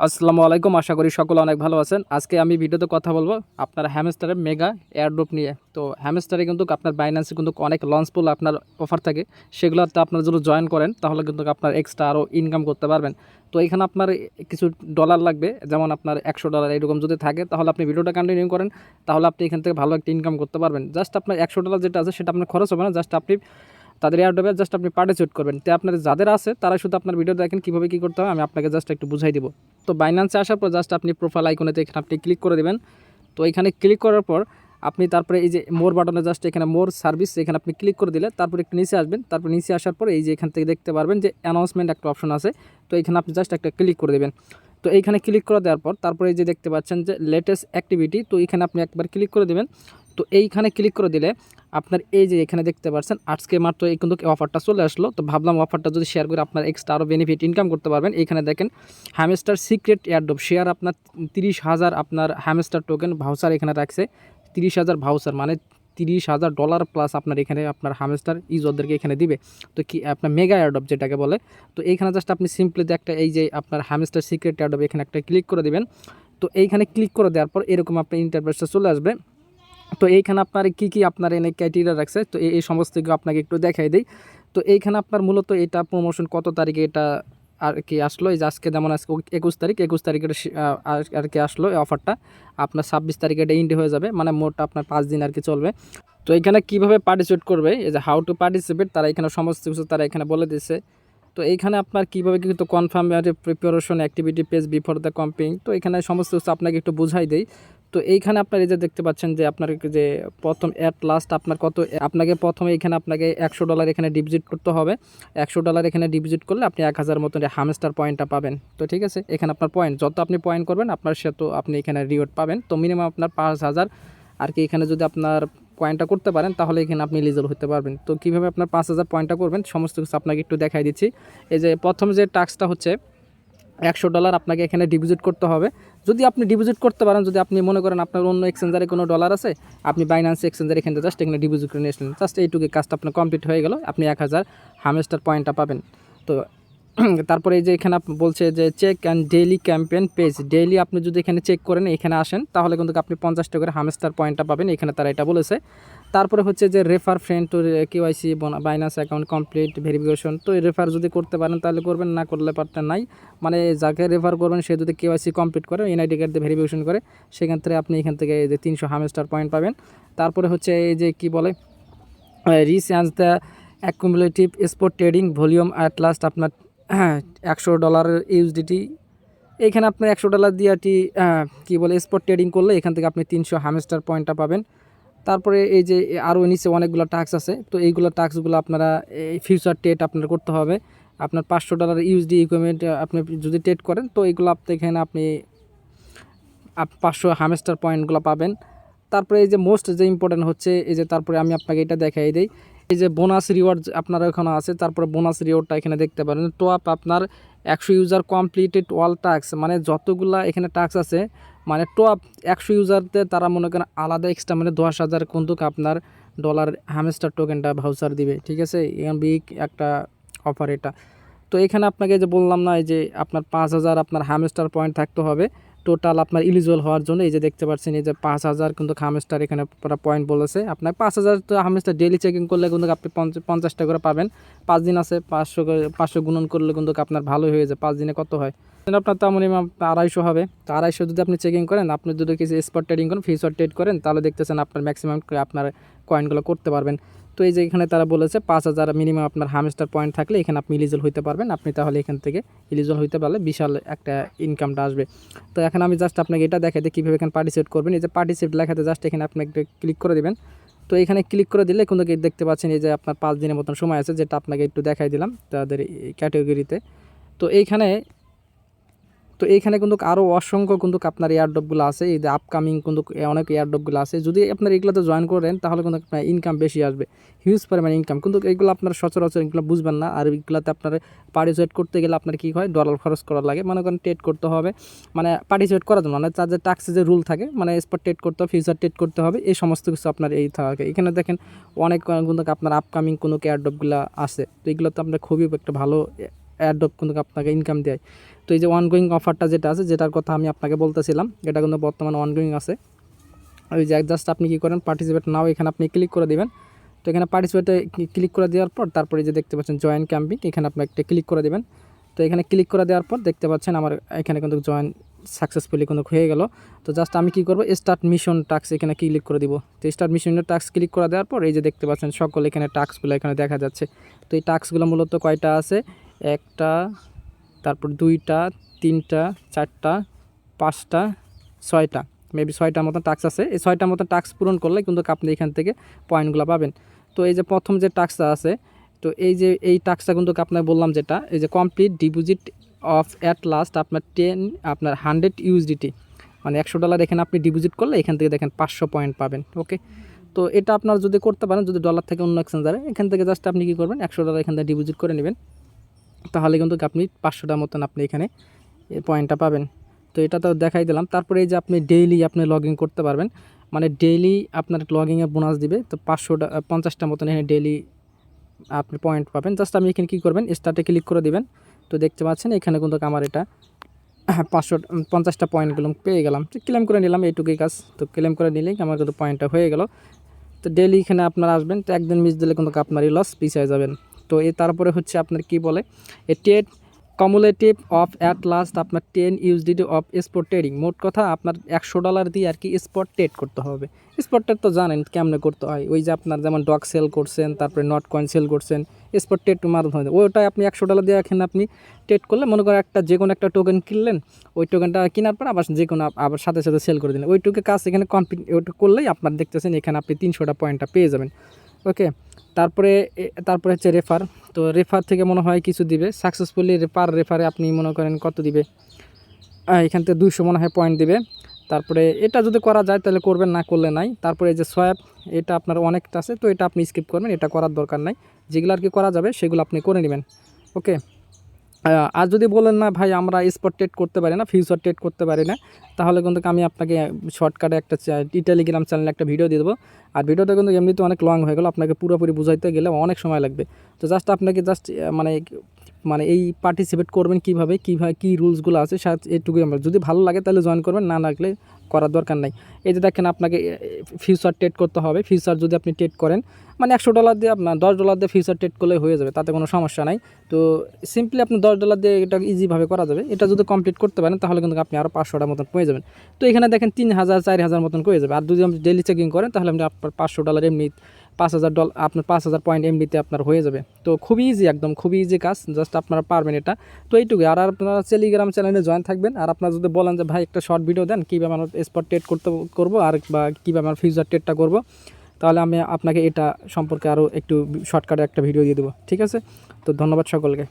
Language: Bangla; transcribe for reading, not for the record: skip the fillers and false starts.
আসসালামু আলাইকুম। আশা করি সকলে অনেক ভালো আছেন। আজকে আমি ভিডিওতে কথা বলবো আপনার হ্যামস্টারের মেগা এয়ারড্রপ নিয়ে। তো হ্যামস্টারে কিন্তু আপনার বাইন্যান্সে কিন্তু অনেক লঞ্চ পুল আপনার অফার থাকে, সেগুলোতে আপনার যদি জয়েন করেন তাহলে কিন্তু আপনার এক্সট্রা আরও ইনকাম করতে পারবেন। তো এখানে আপনার কিছু ডলার লাগবে, যেমন আপনার $100 এরকম যদি থাকে তাহলে আপনি ভিডিওটা কন্টিনিউ করেন, তাহলে আপনি এখান থেকে ভালো একটা ইনকাম করতে পারবেন। জাস্ট আপনার $100 যেটা আছে সেটা আপনার খরচ হবে না, জাস্ট আপনি তাদের এয়ারড্রপে জাস্ট আপনি পার্টিসিপেট করবেন। তো আপনার যাদের আছে তারা শুধু আপনার ভিডিও দেখেন কীভাবে কী করতে হবে, আমি আপনাকে জাস্ট একটু বুঝাই দিব। তো বাইন্যান্সে আসার পর জাস্ট আপনি প্রোফাইল আইকনেতে এখানে আপনি ক্লিক করে দেবেন। তো এখানে ক্লিক করার পর আপনি তারপরে এই যে মোর বাটনে জাস্ট এখানে মোর সার্ভিস এখানে আপনি ক্লিক করে দিলে তারপরে একটু নিচে আসবেন। তারপর নিচে আসার পর এই যে এখান থেকে দেখতে পারবেন যে অ্যানাউন্সমেন্ট একটা অপশন আছে। তো এখানে আপনি জাস্ট একটা ক্লিক করে দেবেন। তো এইখানে ক্লিক করে দেওয়ার পর তারপরে এই যে দেখতে পাচ্ছেন যে লেটেস্ট অ্যাক্টিভিটি, তো এখানে আপনি একবার ক্লিক করে দেবেন। তো এইখানে ক্লিক করে দিলে আপনার এই যে এখানে দেখতে পাচ্ছেন আজকে মাত্র এই কিন্তু অফারটা চলে আসলো। তো ভাবলাম অফারটা যদি শেয়ার করে আপনার এক্সট্রা আরও বেনিফিট ইনকাম করতে পারবেন। এইখানে দেখেন হ্যামস্টার সিক্রেট এয়ারড্রপ শেয়ার আপনার 30,000 আপনার হ্যামস্টার টোকেন ভাউচার এখানে রাখছে। 30,000 ভাউচার মানে $30,000 প্লাস আপনার এখানে আপনার হ্যামস্টার ইউজারদেরকে এখানে দিবে। তো কি আপনার মেগা এয়ারড্রপ যেটাকে বলে। তো এইখানে জাস্ট আপনি সিম্পলি একটা এই যে আপনার হ্যামস্টার সিক্রেট এয়ারড্রপ এখানে একটা ক্লিক করে দিবেন। তো এইখানে ক্লিক করে দেওয়ার পর এরকম আপনার ইন্টারফেসটা চলে আসবে। তো এইখানে আপনার কি আপনার এনে ক্রাইটেরিয়া রাখছে, তো এই সমস্ত কিছু আপনাকে একটু দেখাই দিই। তো এইখানে আপনার মূলত এটা প্রমোশন কত তারিখে এটা আর কি আসলো, এই যে আজকে যেমন আজকে 21 তারিখের আর কি আসলো এই অফারটা, আপনার 26 তারিখে এটা ইন্ড হয়ে যাবে, মানে মোট আপনার 5 দিন আর কি চলবে। তো এখানে কিভাবে পার্টিসিপেট করবে, এই যে হাউ টু পার্টিসিপেট তারা এখানে সমস্ত কিছু তারা এখানে বলে দিচ্ছে। তো এইখানে আপনার কীভাবে কিন্তু confirm preparation activity page before the camping, তো এখানে সমস্ত কিছু আপনাকে একটু বুঝাই দেই। তো এইখানে আপনার এই যে দেখতে পাচ্ছেন যে আপনার যে প্রথম অ্যাট লাস্ট আপনার কত, আপনাকে প্রথমে এখানে আপনাকে $100 এখানে ডিপোজিট করতে হবে। $100 এখানে ডিপোজিট করলে আপনি 1000 মতন হামস্টার পয়েন্টটা পাবেন। তো ঠিক আছে, এখানে আপনার পয়েন্ট যত আপনি পয়েন্ট করবেন আপনার সে তো আপনি এখানে রিওয়ার্ড পাবেন। তো মিনিমাম আপনার 5000 আর কি এখানে যদি আপনার পয়েন্টটা করতে পারেন তাহলে এখানে আপনি এলিজিবল হতে পারবেন। তো কীভাবে আপনার 5000 পয়েন্টটা করবেন সমস্ত কিছু আপনাকে একটু দেখাই দিচ্ছি। এই যে প্রথম যে টাস্কটা হচ্ছে $100 আপনাকে এখানে ডিপোজিট করতে হবে। যদি আপনি ডিপোজিট করতে পারেন, যদি আপনি মনে করেন আপনার অন্য এক্সচেঞ্জারে কোনো ডলার আছে, আপনি বাইন্যান্স এক্সচেঞ্জার এখানে জাস্ট এখানে ডিপোজিট করে নিয়ে আসলেন, জাস্ট এইটুকু কাজটা আপনার কমপ্লিট হয়ে গেল, আপনি 1000 হামস্টার পয়েন্টটা পাবেন। তো তারপরে এই যে এখানে বলছে যে check and daily campaign page, daily আপনি যদি এখানে চেক করেন এখানে আসেন তাহলে কিন্তু আপনি 50 টাকা করে হামস্টার পয়েন্টটা পাবেন, এখানে তারা এটা বলেছে। তারপরে হচ্ছে যে refer friend to KYC Binance account complete verification, তো এই রেফার যদি করতে পারেন তাহলে করবেন, না করলে পারতেন নাই, মানে যাকে রেফার করবেন সে যদি কেওয়াইসি কমপ্লিট করে এনআইডি কার্ড দিয়ে ভেরিফিকেশন করে সেখান থেকে আপনি এখান থেকে এই যে 300 হামস্টার পয়েন্ট পাবেন। তারপরে হচ্ছে এই যে কি বলে reach and the accumulative spot trading volume at last আপনার $100 ইউএসডিটি, এইখানে আপনার $100 দিয়ে আর কী বলে স্পট ট্রেডিং করলে এখান থেকে আপনি 300 হামস্টার পয়েন্টটা পাবেন। তারপরে এই যে আরও নিচে অনেকগুলো টাস্ক আছে, তো এইগুলো টাস্কগুলো আপনারা এই ফিউচার ট্রেড আপনার করতে হবে। আপনার $500 ইউএসডি ইকুইপমেন্ট আপনি যদি ট্রেড করেন তো এইগুলো আপনি এখানে আপনি 500 হামস্টার পয়েন্টগুলো পাবেন। তারপরে এই যে মোস্ট যে ইম্পর্টেন্ট হচ্ছে এই যে তারপরে আমি আপনাকে এটা দেখাই দিই, এই যে বোনাস রিওয়ার্ড আপনার এখানে আছে। তারপরে বোনাস রিওয়ার্ডটা এখানে দেখতে পারেন, তো আপনার 100 ইউজার কমপ্লিটেড অল টাস্ক, মানে যতগুলা এখানে টাস্ক আছে মানে টপ 100 ইউজারদের তারা মনে করেন আলাদা এক্সট্রা মানে 10,000 কিন্তু আপনার ডলার হ্যামস্টার টোকেনটা ভাউচার দিবে। ঠিক আছে, বিগ একটা অফার এটা। তো এখানে আপনাকে যে বললাম না, এই যে আপনার 5000 আপনার হ্যামস্টার পয়েন্ট থাকতে হবে টোটাল আপনার এলিজিবল হওয়ার জন্য। এই যে দেখতে পাচ্ছেন এই যে 5000 কিন্তু হামস্টার এখানে পুরো পয়েন্ট বলেছে। আপনার 5000 তো হামস্টার ডেইলি চেকিং করলে কিন্তু আপনি 50 টাকা করে পাবেন। 5 দিন আছে, 500 গুণন করলে কিন্তু আপনার ভালোই হয়ে যায়। 5 দিনে কত হয় আপনার, তার মিনিমাম 250 হবে। তো 250 যদি আপনি চেকিং করেন, আপনি যদি কিছু স্পট ট্রেডিং করেন, ফিউচার ট্রেড করেন, তাহলে দেখতেছেন আপনার ম্যাক্সিমাম আপনার কয়েনগুলো করতে পারবেন। তো এই যে এখানে তারা বলেছে 5000 মিনিমাম আপনার হামস্টার পয়েন্ট থাকলে এখানে আপনি এলিজিবল হইতে পারবেন। আপনি তাহলে এখান থেকে এলিজিবল হইতে পারলে বিশাল একটা ইনকামটা আসবে। তো এখন আমি জাস্ট আপনাকে এটা দেখাই দিই কীভাবে এখানে পার্টিসিপেট করবেন। এই যে পার্টিসিপেট লেখাতে জাস্ট এখানে আপনি একটা ক্লিক করে দেবেন। তো এখানে ক্লিক করে দিলে কিন্তু দেখতে পাচ্ছেন এই যে আপনার 5 দিনের মতন সময় আছে, যেটা আপনাকে একটু দেখাই দিলাম তাদের এই ক্যাটাগরিতে। তো এইখানে কিন্তু আরও অসংখ্য কিন্তু আপনার এয়ারড্রপগুলো আছে, এই যে আপকামিং কিন্তু অনেক এয়ারড্রপগুলো আছে। যদি আপনার এগুলোতে জয়েন করেন তাহলে কিন্তু আপনার ইনকাম বেশি আসবে, হিউজ পরিমাণে ইনকাম। কিন্তু এইগুলো আপনার সচরাচর এগুলো বুঝবেন না। আর এইগুলোতে আপনার পার্টিসিপেট করতে গেলে আপনার কী হয়, ডলার খরচ করা লাগে, মনে করেন ট্রেড করতে হবে, মানে পার্টিসিপেট করার জন্য, মানে তাদের টাক্সে যে রুল থাকে, মানে স্পট ট্রেড করতে হবে, ফিউচার ট্রেড করতে হবে, এই সমস্ত কিছু আপনার এই থাকে। এখানে দেখেন অনেক কিন্তু আপনার আপকামিং কোনো এয়ারড্রপগুলো আছে। তো এগুলো তো আপনার খুবই একটা ভালো এয়ারড্রপ কিন্তু আপনাকে ইনকাম দেয়। তো এই যে অনগোয়িং অফারটা যেটা আছে, যেটার কথা আমি আপনাকে বলতেছিলাম, এটা কিন্তু বর্তমানে অনগোয়িং আছে। ওই যে জাস্ট আপনি কী করেন, পার্টিসিপেট নাও এখানে আপনি ক্লিক করে দেবেন। তো এখানে পার্টিসিপেটে ক্লিক করে দেওয়ার পর তারপরে যে দেখতে পাচ্ছেন জয়েন ক্যাম্পিং, এখানে আপনি একটা ক্লিক করে দেবেন। তো এখানে ক্লিক করে দেওয়ার পর দেখতে পাচ্ছেন আমার এখানে কিন্তু জয়েন সাকসেসফুলি কিন্তু হয়ে গেল। তো জাস্ট আমি কী করবো, স্টার্ট মিশন টাস্ক এখানে ক্লিক করে দিব। তো স্টার্ট মিশনের টাস্ক ক্লিক করে দেওয়ার পর এই যে দেখতে পাচ্ছেন সকল এখানে টাস্কগুলো এখানে দেখা যাচ্ছে। তো এই টাস্কগুলো মূলত কয়টা আছে, একটা, তারপর দুইটা, তিনটা, চারটা, পাঁচটা, ছয়টা, মেবি 6টার মতো টাস্ক আছে। এই 6টার মতো টাস্ক পূরণ করলে কিন্তু আপনি এখান থেকে পয়েন্টগুলো পাবেন। তো এই যে প্রথম যে টাস্কটা আছে, তো এই যে এই টাস্কটা কিন্তু আপনাকে বললাম যেটা, এই যে complete deposit of at last আপনার 100 ইউএসডিটি, মানে $100 এখানে আপনি ডিপোজিট করলে এখান থেকে দেখেন 500 পয়েন্ট পাবেন। ওকে, তো এটা আপনার যদি করতে পারেন, যদি ডলার থেকে অন্য এক্সচেঞ্জারে, এখান থেকে জাস্ট আপনি কী করবেন, $100 এখান থেকে ডিপোজিট করে নেবেন, তাহলে কিন্তু আপনি 500টার মতন আপনি এখানে পয়েন্টটা পাবেন। তো এটা তো দেখাই দিলাম। তারপরে এই যে আপনি ডেইলি আপনি লগ ইন করতে পারবেন, মানে ডেইলি আপনার লগ ইনের বোনাস দিবে। তো 50টার মতন এখানে ডেইলি আপনি পয়েন্ট পাবেন। জাস্ট আমি এখানে কী করবেন, স্টার্টে ক্লিক করে দিবেন। তো দেখতে পাচ্ছেন এখানে কিন্তু আমার এটা 550টা পয়েন্টগুলো পেয়ে গেলাম। তো ক্লেম করে নিলাম, এইটুকুই কাজ। তো ক্লেম করে নিলেই আমার কিন্তু পয়েন্টটা হয়ে গেল। তো ডেইলি এখানে আপনারা আসবেন, তো একদিন মিস দিলে কিন্তু আপনারই লস, পিছিয়ে যাবেন। তো তারপরে হচ্ছে আপনার কি বলে, এ টেট কমুলেটিভ অফ অ্যাট লাস্ট আপনার 10 ইউএসডিটি অফ স্পট ট্রেডিং। মোট কথা আপনার $100 দিয়ে আর কি স্পট ট্রেড করতে হবে। স্পট ট্রেড তো জানেন কেমনে করতে হয়, ওই যে আপনার যেমন ডগ সেল করছেন, তারপরে নট কয়েন সেল করছেন, স্পট ট্রেড মাধ্যমে ওইটাই আপনি $100 দিয়ে এখানে আপনি ট্রেড করলে, মনে করেন যে কোনো একটা টোকেন কিনলেন, ওই টোকেনটা কেনার পর আবার যে কোনো আবার সাথে সাথে সেল করে দিলেন, ওইটুকু কাজ এখানে কমপ্লিট ওইটুকু করলেই আপনার দেখতেছেন এখানে আপনি 300টা পয়েন্টটা পেয়ে যাবেন। ওকে, তারপরে হচ্ছে রেফার। তো রেফার থেকে মনে হয় কিছু দিবে, সাকসেসফুলি পার রেফারে আপনি মনে করেন কত দিবে, এখান থেকে 200 মনে হয় পয়েন্ট দিবে। তারপরে এটা যদি করা যায় তাহলে করবেন, না করলে নাই। তারপরে এই যে সোয়াপ, এটা আপনার অনেকটা আছে, তো এটা আপনি স্কিপ করবেন, এটা করার দরকার নাই। যেগুলো আর কি করা যাবে সেগুলো আপনি করে নেবেন। ওকে, আর যদি বলেন না ভাই আমরা স্পট ট্রেড করতে পারি না, ফিউচার ট্রেড করতে পারি না, তাহলে কিন্তু আমি আপনাকে শর্টকাটে একটা টেলিগ্রাম চ্যানেলে একটা ভিডিও দিয়ে দেবো। আর ভিডিওটা কিন্তু এমনিতে অনেক লং হয়ে গেল, আপনাকে পুরোপুরি বুঝাইতে গেলে অনেক সময় লাগবে। তো জাস্ট আপনাকে মানে মানে এই পার্টিসিপেট করবেন কীভাবে কী রুলসগুলো আছে এটুকুই। আমরা যদি ভালো লাগে তাহলে জয়েন করবেন, না লাগলে করার দরকার নাই। এই যে দেখেন আপনাকে ফিউচার ট্রেড করতে হবে। ফিউচার যদি আপনি ট্রেড করেন, মানে $100 দিয়ে আপনার $10 দিয়ে ফিউচার ট্রেড করলে হয়ে যাবে, তাতে কোনো সমস্যা নাই। তো সিম্পলি আপনি $10 দিয়ে এটা ইজিভাবে করা যাবে। এটা যদি কমপ্লিট করতে পারেন তাহলে কিন্তু আপনি আরও 500টার মতন পেয়ে যাবেন। তো এখানে দেখেন 3000 4000 মতন পেয়ে যাবে। আর যদি আপনি ডেলি চেকিং করেন তাহলে আপনি আপনার $500 এমনি $5000, আপনার 5000 পয়েন্ট এমনিতে আপনার হয়ে যাবে। তো খুবই ইজি, একদম খুবই ইজি কাজ, জাস্ট আপনারা পারবেন এটা। তো এইটুকুই। আর আপনারা টেলিগ্রাম চ্যানেলে জয়েন থাকবেন। আর আপনারা যদি বলেন যে ভাই একটা শর্ট ভিডিও দেন কীভাবে আমরা স্পট ট্রেড করবো আর বা কীভাবে আমরা ফিউচার ট্রেডটা করবো, তাহলে আমি আপনাকে এটা সম্পর্কে আরও একটু শর্টকাটে একটা ভিডিও দিয়ে দেবো। ঠিক আছে, তো ধন্যবাদ সকলকে।